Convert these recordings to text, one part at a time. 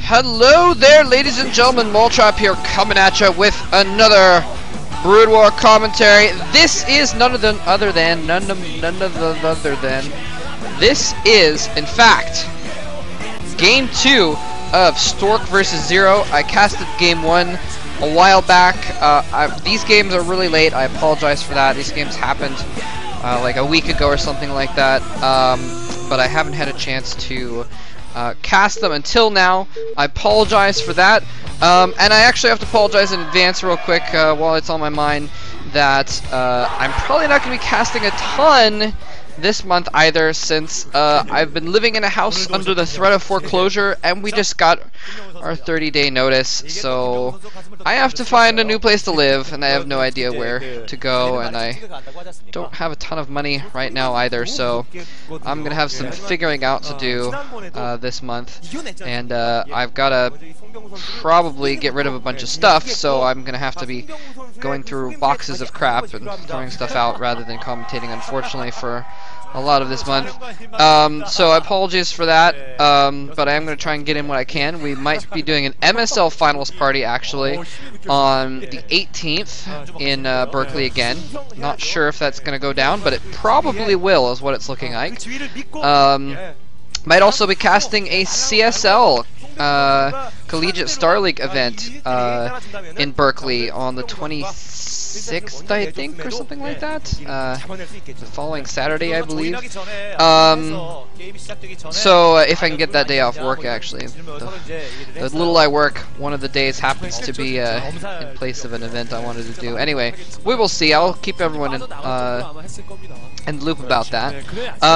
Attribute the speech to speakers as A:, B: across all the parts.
A: Hello there, ladies and gentlemen. Moltrap here, coming at you with another Brood War commentary. This is none other than. This is, in fact, Game 2 of Stork vs. Zero. I casted Game 1 a while back. These games are really late. I apologize for that. These games happened like a week ago or something like that. But I haven't had a chance to cast them until now. I apologize for that. And I actually have to apologize in advance real quick while it's on my mind that I'm probably not going to be casting a ton this month either, since I've been living in a house under the threat of foreclosure and we just got our 30-day notice, so I have to find a new place to live and I have no idea where to go, and I don't have a ton of money right now either, so I'm gonna have some figuring out to do this month, and I've gotta probably get rid of a bunch of stuff, so I'm gonna have to be going through boxes of crap and throwing stuff out rather than commentating, unfortunately, for a lot of this month. So apologies for that, but I am going to try and get in what I can. We might be doing an MSL finals party actually on the 18th in Berkeley again. Not sure if that's going to go down, but it probably will, is what it's looking like. Might also be casting a CSL Collegiate Star League event in Berkeley on the 26th, I think, or something like that. The following Saturday, I believe. So if I can get that day off work, actually. The little I work, one of the days happens to be in place of an event I wanted to do. Anyway, we will see. I'll keep everyone in the loop about that.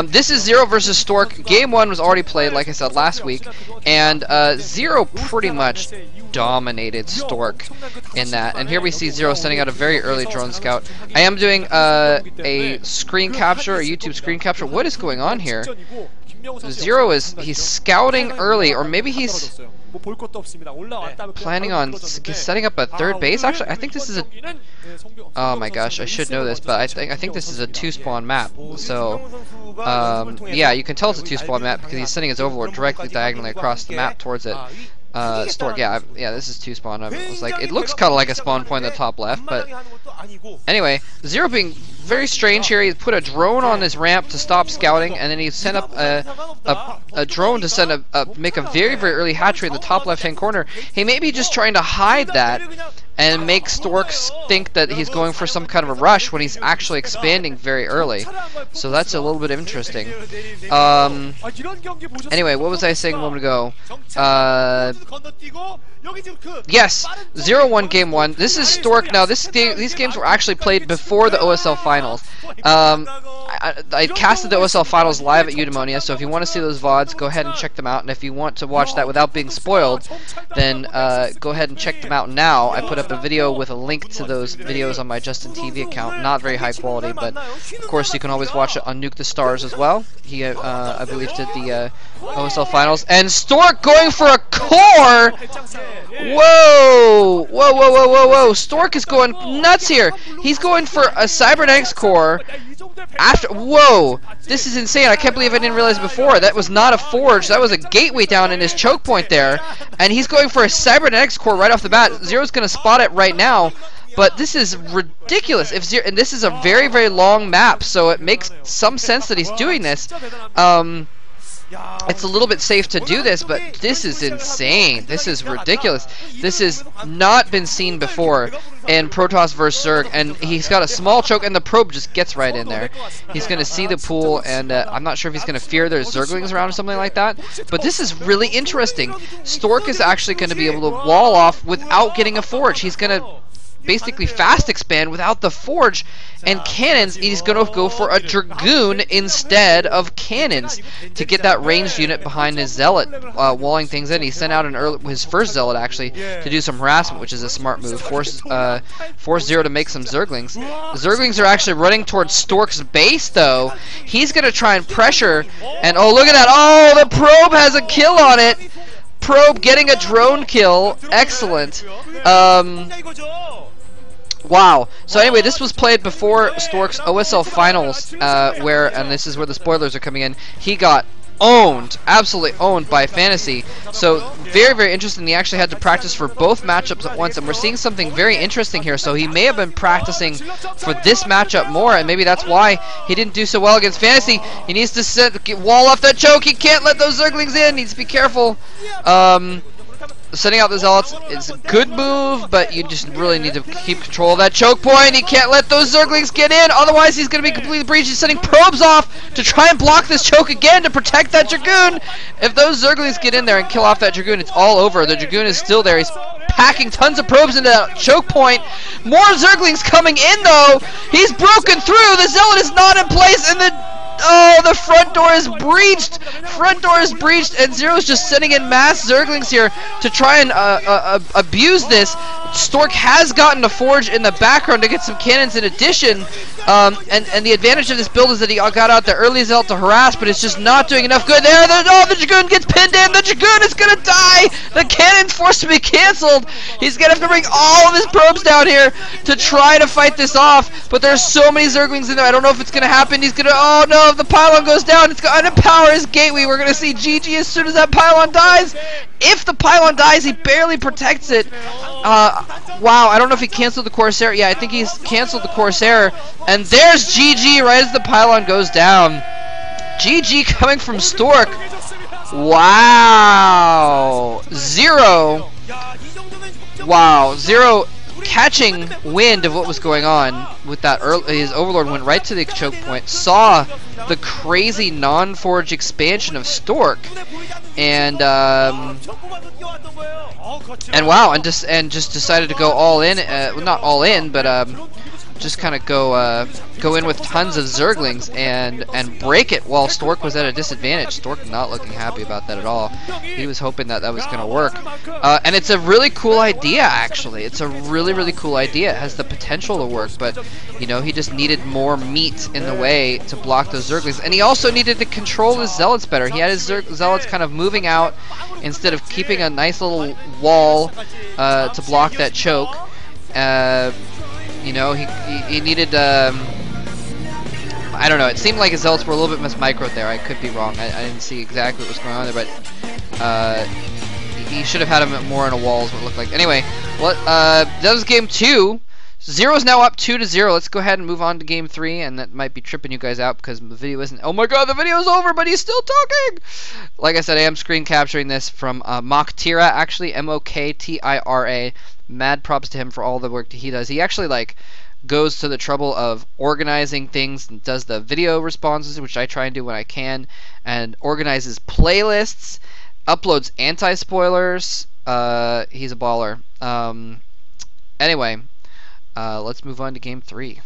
A: This is Zero versus Stork. Game 1 was already played, like I said, last week, and Zero pretty much dominated Stork in that. And here we see Zero sending out a very early drone scout. I am doing a screen capture, a YouTube screen capture. What is going on here? Zero he's scouting early, or maybe he's planning on setting up a third base. Actually, I think this is a. Oh my gosh, I should know this, but I think this is a 2-spawn map. So, yeah, you can tell it's a 2-spawn map because he's sending his overlord directly diagonally across the map towards it. Stork, yeah, this is 2-spawn. I was like, it looks kind of like a spawn point in the top left, but anyway, Zero being very strange here. He put a drone on his ramp to stop scouting, and then he sent up a drone to make a very, very early hatchery in the top left-hand corner. He may be just trying to hide that and make Storks think that he's going for some kind of a rush when he's actually expanding very early. So that's a little bit interesting. Anyway, what was I saying a moment ago? Yes, 0-1 Game 1. This is Stork. Now, these games were actually played before the OSL Finals. I casted the OSL Finals live at Eudaimonia, so if you want to see those VODs, go ahead and check them out. And if you want to watch that without being spoiled, then go ahead and check them out now. I put up a video with a link to those videos on my Justin TV account. Not very high quality, but of course you can always watch it on Nuke the Stars as well. He, I believe, did the OSL Finals. And Stork going for a core! Whoa! Whoa, whoa, whoa, whoa, whoa! Stork is going nuts here! He's going for a Cybernetics core after. Whoa! This is insane. I can't believe I didn't realize before. That was not a forge. That was a gateway down in his choke point there. And he's going for a Cybernetics core right off the bat. Zero's going to spot it right now. But this is ridiculous. And this is a very, very long map, so it makes some sense that he's doing this. It's a little bit safe to do this, but this is insane. This is ridiculous. This has not been seen before in Protoss vs. Zerg, and he's got a small choke, and the probe just gets right in there. He's going to see the pool, and I'm not sure if he's going to fear there's Zerglings around or something like that, but this is really interesting. Stork is actually going to be able to wall off without getting a forge. He's going to basically fast expand without the forge and cannons. He's going to go for a Dragoon instead of cannons to get that ranged unit behind his Zealot, walling things in. He sent out his first Zealot actually to do some harassment, which is a smart move. Force Zero to make some Zerglings. The Zerglings are actually running towards Stork's base though. He's going to try and pressure, and oh, look at that. Oh, the probe has a kill on it. Probe getting a drone kill. Excellent. Wow. So anyway, this was played before Stork's OSL Finals, and this is where the spoilers are coming in. He got owned, absolutely owned by Fantasy. So very, very interesting. He actually had to practice for both matchups at once, and we're seeing something very interesting here. So he may have been practicing for this matchup more, and maybe that's why he didn't do so well against Fantasy. He needs to wall off that choke. He can't let those Zerglings in. He needs to be careful. Setting out the Zealots is a good move, but you just really need to keep control of that choke point. He can't let those Zerglings get in, otherwise he's going to be completely breached. He's sending probes off to try and block this choke again to protect that Dragoon. If those Zerglings get in there and kill off that Dragoon, it's all over. The Dragoon is still there. He's packing tons of probes into that choke point. More Zerglings coming in, though. He's broken through. The Zealot is not in place, and the front door is breached. Front door is breached, and Zero's just sending in mass Zerglings here to try and abuse this. Stork has gotten a forge in the background to get some cannons in addition, and the advantage of this build is that he got out the early Zealot to harass, but it's just not doing enough good there. The Dragoon gets pinned in. The Dragoon is gonna die. The cannon's forced to be canceled. He's gonna have to bring all of his probes down here to try to fight this off, but there's so many Zerglings in there. I don't know if it's gonna happen. He's gonna, oh no, if the pylon goes down, it's gonna unpower his gateway. We're gonna see GG as soon as that pylon dies. If the pylon dies, he barely protects it. Wow, I don't know if he canceled the Corsair. Yeah, I think he's canceled the Corsair. And there's GG right as the pylon goes down. GG coming from Stork. Wow. Zero. Wow. Zero catching wind of what was going on with that his Overlord went right to the choke point, saw the crazy non-forge expansion of Stork, and wow, and just decided to go all in. Well, not all in, but just kind of go in with tons of Zerglings and break it while Stork was at a disadvantage. Stork not looking happy about that at all. He was hoping that was going to work. And it's a really cool idea, actually. It's a really, really cool idea. It has the potential to work, but, you know, he just needed more meat in the way to block those Zerglings. And he also needed to control his Zealots better. He had his Zealots kind of moving out instead of keeping a nice little wall to block that choke. You know, he needed, I don't know, it seemed like his Zealots were a little bit mismicroed there. I could be wrong. I didn't see exactly what was going on there, but he should have had him more on a wall is what it looked like. Anyway, that was game 2. Zero's now up 2-0. Let's go ahead and move on to game 3, and that might be tripping you guys out because the video isn't. Oh my god, the video's over, but he's still talking! Like I said, I am screen capturing this from Moktira, actually, Moktira. Mad props to him for all the work that he does. He actually, like, goes to the trouble of organizing things and does the video responses, which I try and do when I can, and organizes playlists, uploads anti-spoilers. He's a baller. Anyway, let's move on to game 3.